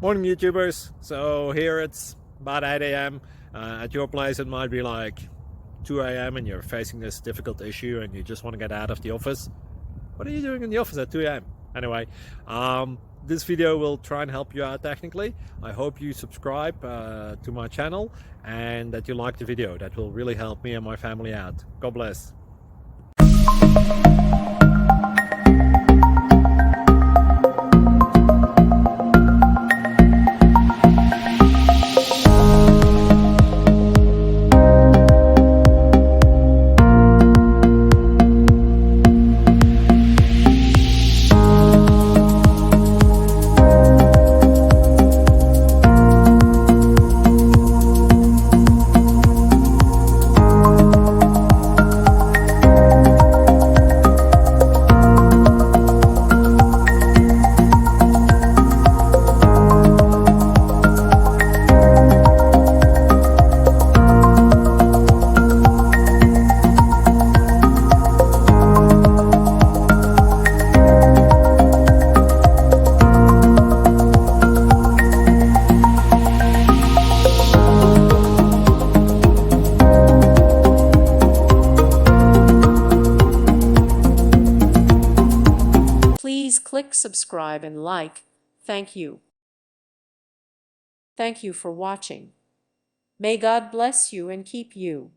Morning YouTubers. So here it's about 8 a.m. At your place it might be like 2 a.m. and you're facing this difficult issue and you just want to get out of the office. What are you doing in the office at 2 a.m.? Anyway, this video will try and help you out technically. I hope you subscribe to my channel and that you like the video. That will really help me and my family out. God bless. Please click subscribe and like. Thank you. Thank you for watching. May God bless you and keep you.